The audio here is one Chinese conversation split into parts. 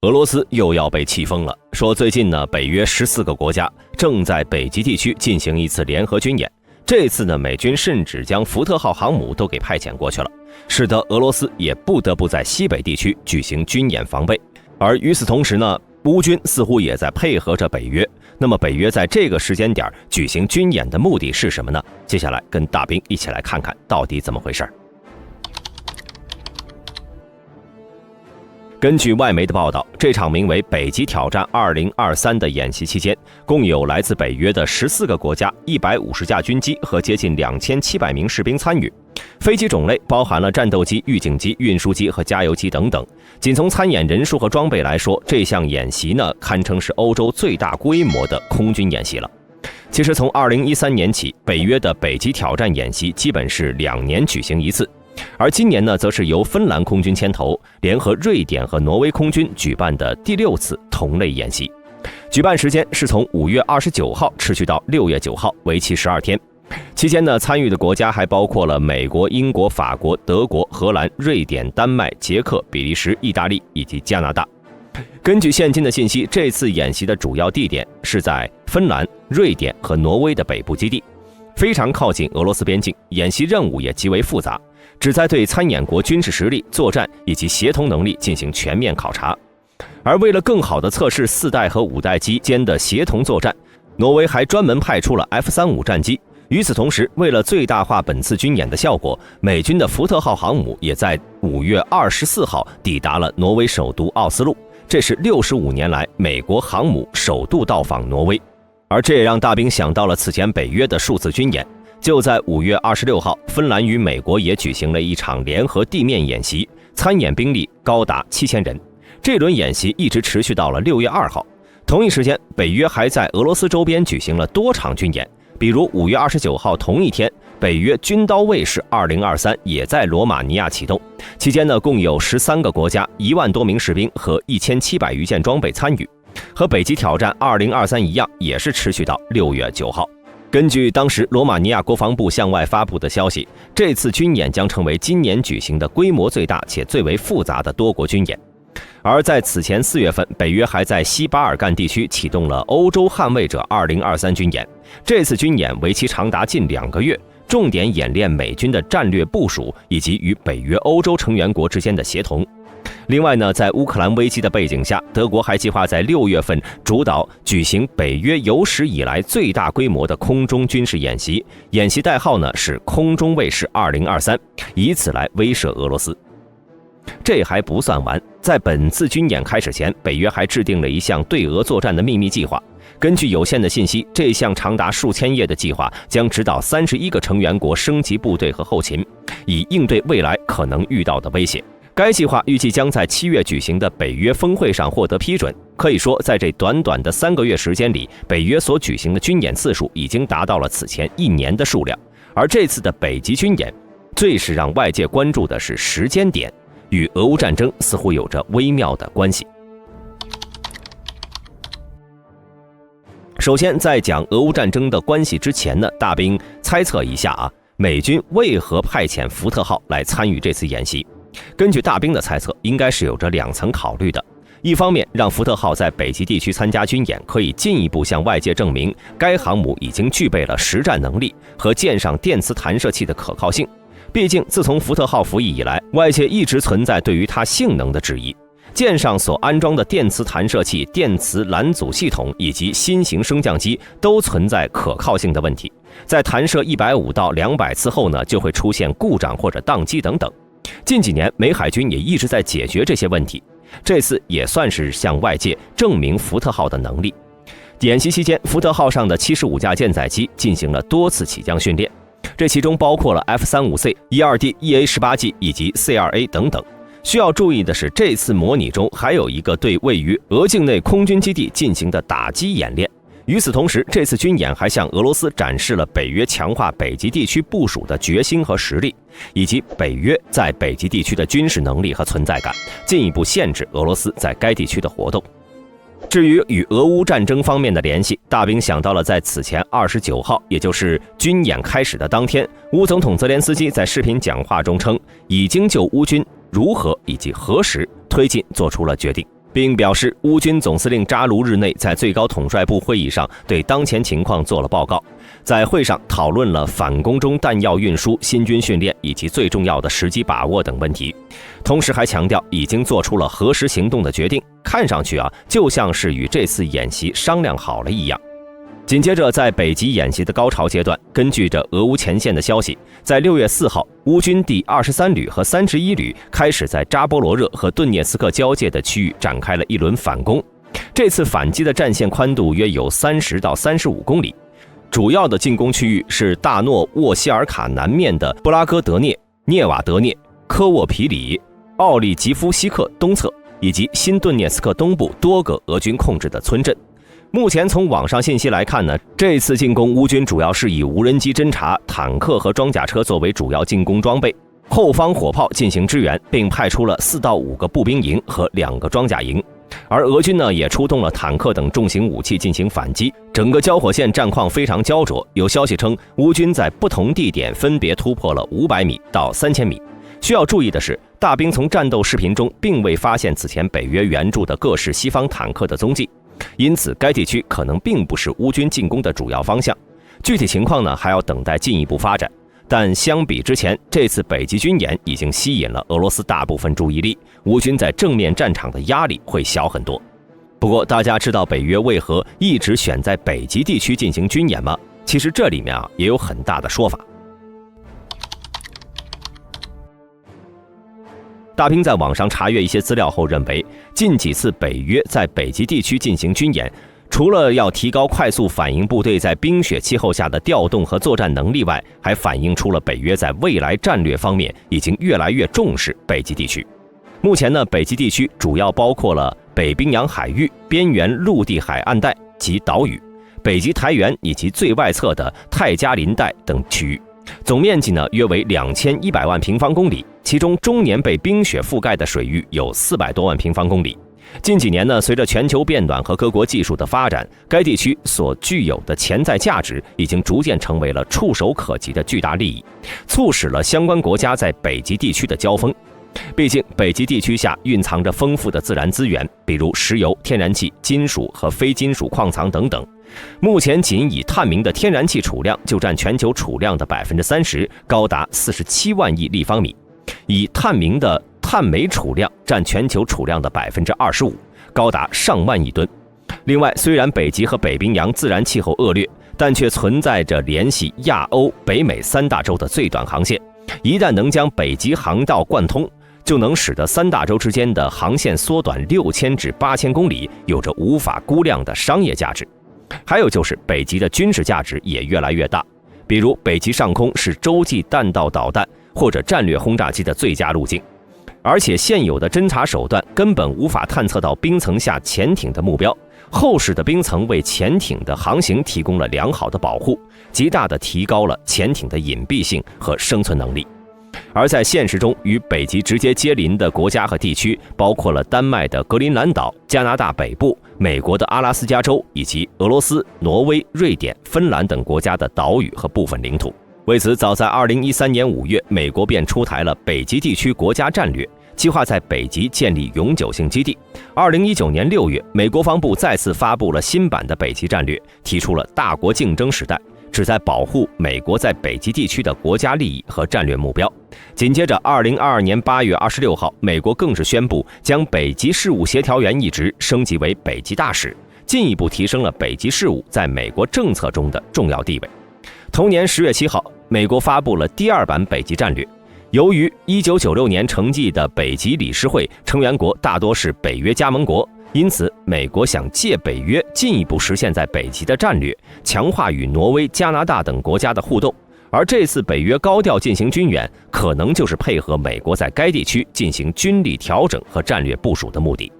俄罗斯又要被气疯了，说最近呢，北约14个国家正在北极地区进行一次联合军演。这次呢，美军甚至将福特号航母都给派遣过去了，使得俄罗斯也不得不在西北地区举行军演防备。而与此同时呢，乌军似乎也在配合着北约。那么北约在这个时间点举行军演的目的是什么呢？接下来跟大兵一起来看看到底怎么回事。根据外媒的报道，这场名为北极挑战2023的演习期间，共有来自北约的14个国家、150架军机和接近2700名士兵参与。飞机种类包含了战斗机、预警机、运输机和加油机等等。仅从参演人数和装备来说，这项演习呢，堪称是欧洲最大规模的空军演习了。其实从2013年起，北约的北极挑战演习基本是2年举行一次。而今年呢，则是由芬兰空军牵头，联合瑞典和挪威空军举办的第6次同类演习。举办时间是从5月29号持续到6月9号，为期12天。期间呢，参与的国家还包括了美国、英国、法国、德国、荷兰、瑞典、丹麦、捷克、比利时、意大利以及加拿大。根据现今的信息，这次演习的主要地点是在芬兰、瑞典和挪威的北部基地，非常靠近俄罗斯边境。演习任务也极为复杂，旨在对参演国军事实力、作战以及协同能力进行全面考察。而为了更好地测试4代和5代机间的协同作战，挪威还专门派出了 F-35战机。与此同时，为了最大化本次军演的效果，美军的福特号航母也在5月24号抵达了挪威首都奥斯陆，这是65年来美国航母首度到访挪威。而这也让大兵想到了此前北约的数次军演。就在5月26号，芬兰与美国也举行了一场联合地面演习，参演兵力高达7000人。这轮演习一直持续到了6月2号。同一时间，北约还在俄罗斯周边举行了多场军演，比如5月29号同一天，北约军刀卫士2023也在罗马尼亚启动。期间呢，共有13个国家、1万多名士兵和1700余件装备参与。和北极挑战2023一样，也是持续到6月9号。根据当时罗马尼亚国防部向外发布的消息，这次军演将成为今年举行的规模最大且最为复杂的多国军演。而在此前4月份，北约还在西巴尔干地区启动了欧洲捍卫者2023军演。这次军演为期长达近2个月，重点演练美军的战略部署以及与北约欧洲成员国之间的协同。另外呢，在乌克兰危机的背景下，德国还计划在6月份主导举行北约有史以来最大规模的空中军事演习，演习代号呢是空中卫士2023，以此来威慑俄罗斯。这还不算完，在本次军演开始前，北约还制定了一项对俄作战的秘密计划。根据有限的信息，这项长达数千页的计划将指导31个成员国升级部队和后勤，以应对未来可能遇到的威胁。该计划预计将在7月举行的北约峰会上获得批准。可以说，在这短短的3个月时间里，北约所举行的军演次数已经达到了此前1年的数量。而这次的北极军演，最是让外界关注的是时间点，与俄乌战争似乎有着微妙的关系。首先，在讲俄乌战争的关系之前呢，大兵猜测一下美军为何派遣福特号来参与这次演习？根据大兵的猜测，应该是有着2层考虑的。一方面，让福特号在北极地区参加军演，可以进一步向外界证明该航母已经具备了实战能力和舰上电磁弹射器的可靠性。毕竟，自从福特号服役以来，外界一直存在对于它性能的质疑。舰上所安装的电磁弹射器、电磁拦阻系统以及新型升降机都存在可靠性的问题，在弹射150到200次后呢，就会出现故障或者宕机等等。近几年，美海军也一直在解决这些问题，这次也算是向外界证明福特号的能力。演习期间，福特号上的75架舰载机进行了多次起降训练，这其中包括了 F-35C、E2D、EA-18G 以及 C2A 等等。需要注意的是，这次模拟中还有一个对位于俄境内空军基地进行的打击演练。与此同时，这次军演还向俄罗斯展示了北约强化北极地区部署的决心和实力，以及北约在北极地区的军事能力和存在感，进一步限制俄罗斯在该地区的活动。至于与俄乌战争方面的联系，大兵想到了在此前29号，也就是军演开始的当天，乌总统泽连斯基在视频讲话中称，已经就乌军如何以及何时推进做出了决定。并表示乌军总司令扎卢日内在最高统帅部会议上对当前情况做了报告，在会上讨论了反攻中弹药运输、新军训练以及最重要的时机把握等问题，同时还强调已经做出了核实行动的决定，看上去就像是与这次演习商量好了一样。紧接着，在北极演习的高潮阶段，根据着俄乌前线的消息，在6月4号，乌军第23旅和31旅开始在扎波罗热和顿涅茨克交界的区域展开了一轮反攻。这次反击的战线宽度约有30到35公里，主要的进攻区域是大诺沃希尔卡南面的布拉戈德涅、涅瓦德涅、科沃皮里、奥利吉夫西克东侧，以及新顿涅茨克东部多个俄军控制的村镇。目前从网上信息来看呢，这次进攻乌军主要是以无人机侦察、坦克和装甲车作为主要进攻装备，后方火炮进行支援，并派出了4到5个步兵营和2个装甲营。而俄军呢也出动了坦克等重型武器进行反击，整个交火线战况非常焦灼。有消息称，乌军在不同地点分别突破了500米到3000米。需要注意的是，大兵从战斗视频中并未发现此前北约援助的各式西方坦克的踪迹，因此该地区可能并不是乌军进攻的主要方向。具体情况呢还要等待进一步发展。但相比之前，这次北极军演已经吸引了俄罗斯大部分注意力，乌军在正面战场的压力会小很多。不过大家知道北约为何一直选在北极地区进行军演吗？其实这里面也有很大的说法。大兵在网上查阅一些资料后认为，近几次北约在北极地区进行军演，除了要提高快速反应部队在冰雪气候下的调动和作战能力外，还反映出了北约在未来战略方面已经越来越重视北极地区。目前呢，北极地区主要包括了北冰洋海域、边缘陆地海岸带及岛屿、北极苔原以及最外侧的泰加林带等区域，总面积呢约为2100万平方公里，其中终年被冰雪覆盖的水域有400多万平方公里。近几年呢，随着全球变暖和各国技术的发展，该地区所具有的潜在价值已经逐渐成为了触手可及的巨大利益，促使了相关国家在北极地区的交锋。毕竟北极地区下蕴藏着丰富的自然资源，比如石油、天然气、金属和非金属矿藏等等。目前仅以探明的天然气储量就占全球储量的30%，高达47万亿立方米；以探明的碳煤储量占全球储量的25%，高达上万亿吨。另外，虽然北极和北冰洋自然气候恶劣，但却存在着联系亚欧、北美3大洲的最短航线。一旦能将北极航道贯通，就能使得3大洲之间的航线缩短6000至8000公里，有着无法估量的商业价值。还有就是北极的军事价值也越来越大，比如北极上空是洲际弹道导弹或者战略轰炸机的最佳路径，而且现有的侦察手段根本无法探测到冰层下潜艇的目标，厚实的冰层为潜艇的航行提供了良好的保护，极大地提高了潜艇的隐蔽性和生存能力。而在现实中，与北极直接接邻的国家和地区包括了丹麦的格陵兰岛、加拿大北部、美国的阿拉斯加州，以及俄罗斯、挪威、瑞典、芬兰等国家的岛屿和部分领土。为此，早在2013年5月，美国便出台了北极地区国家战略，计划在北极建立永久性基地。2019年6月，美国防部再次发布了新版的北极战略，提出了大国竞争时代，旨在保护美国在北极地区的国家利益和战略目标。紧接着2022年8月26号，美国更是宣布将北极事务协调员一职升级为北极大使，进一步提升了北极事务在美国政策中的重要地位。同年10月7号，美国发布了第2版北极战略。由于1996年成立的北极理事会成员国大多是北约加盟国，因此美国想借北约进一步实现在北极的战略，强化与挪威、加拿大等国家的互动。而这次北约高调进行军演，可能就是配合美国在该地区进行军力调整和战略部署的目的。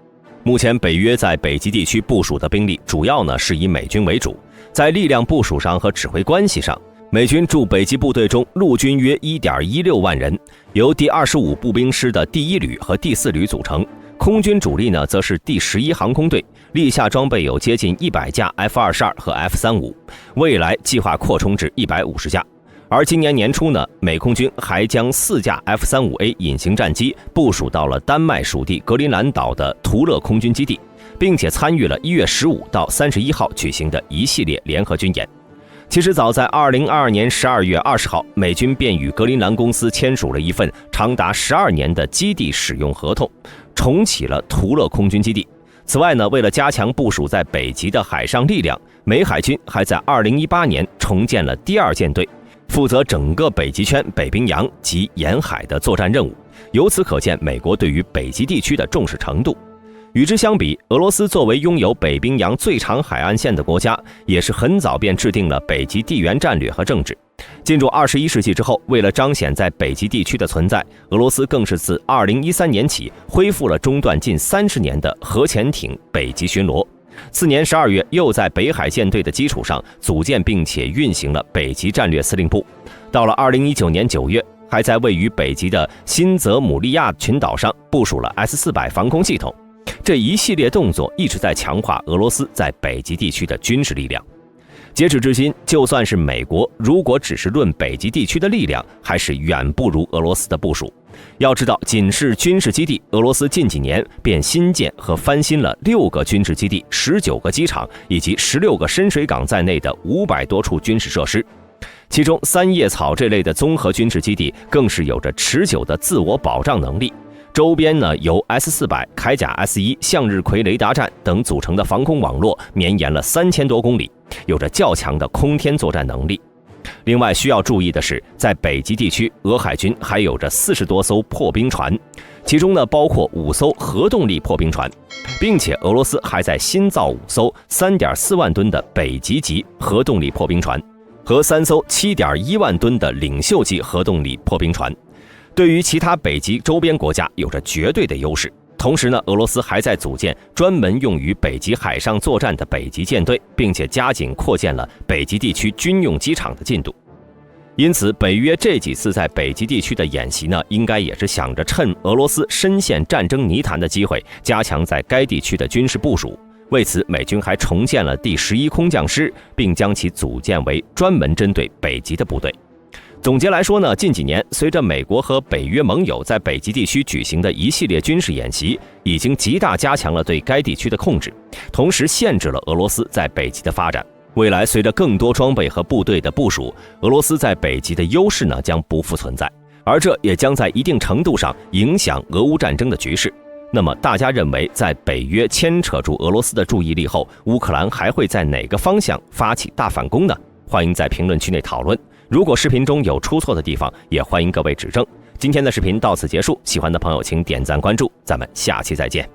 目前北约在北极地区部署的兵力主要呢是以美军为主，在力量部署上和指挥关系上，美军驻北极部队中陆军约 1.16 万人，由第25步兵师的第1旅和第4旅组成。空军主力呢则是第11航空队，立下装备有接近100架 F-22和 F-35，未来计划扩充至150架。而今年年初呢，美空军还将4架 F-35A 隐形战机部署到了丹麦属地格陵兰岛的图勒空军基地，并且参与了1月15到31号举行的一系列联合军演。其实早在2022年12月20号，美军便与格陵兰公司签署了一份长达12年的基地使用合同，重启了图勒空军基地。此外呢，为了加强部署在北极的海上力量，美海军还在2018年重建了第2舰队，负责整个北极圈、北冰洋及沿海的作战任务。由此可见，美国对于北极地区的重视程度。与之相比，俄罗斯作为拥有北冰洋最长海岸线的国家，也是很早便制定了北极地缘战略和政治。进入21世纪之后，为了彰显在北极地区的存在，俄罗斯更是自2013年起恢复了中断近30年的核潜艇北极巡逻。次年12月，又在北海舰队的基础上组建并且运行了北极战略司令部。到了2019年9月，还在位于北极的新泽姆利亚群岛上部署了 S-400防空系统。这一系列动作一直在强化俄罗斯在北极地区的军事力量。截止至今，就算是美国，如果只是论北极地区的力量，还是远不如俄罗斯的部署。要知道，仅是军事基地，俄罗斯近几年便新建和翻新了6个军事基地、19个机场以及16个深水港在内的500多处军事设施。其中三叶草这类的综合军事基地更是有着持久的自我保障能力。周边呢，由 S-400、铠甲 S-1、向日葵雷达站等组成的防空网络绵延了3000多公里，有着较强的空天作战能力。另外需要注意的是，在北极地区，俄海军还有着40多艘破冰船，其中呢包括5艘核动力破冰船，并且俄罗斯还在新造5艘3.4万吨的北极级核动力破冰船和3艘7.1万吨的领袖级核动力破冰船。对于其他北极周边国家有着绝对的优势。同时呢，俄罗斯还在组建专门用于北极海上作战的北极舰队，并且加紧扩建了北极地区军用机场的进度。因此，北约这几次在北极地区的演习呢，应该也是想着趁俄罗斯深陷战争泥潭的机会，加强在该地区的军事部署。为此，美军还重建了第11空降师，并将其组建为专门针对北极的部队。总结来说呢，近几年随着美国和北约盟友在北极地区举行的一系列军事演习，已经极大加强了对该地区的控制，同时限制了俄罗斯在北极的发展。未来随着更多装备和部队的部署，俄罗斯在北极的优势呢将不复存在，而这也将在一定程度上影响俄乌战争的局势。那么大家认为，在北约牵扯住俄罗斯的注意力后，乌克兰还会在哪个方向发起大反攻呢？欢迎在评论区内讨论。如果视频中有出错的地方，也欢迎各位指正。今天的视频到此结束，喜欢的朋友请点赞关注，咱们下期再见。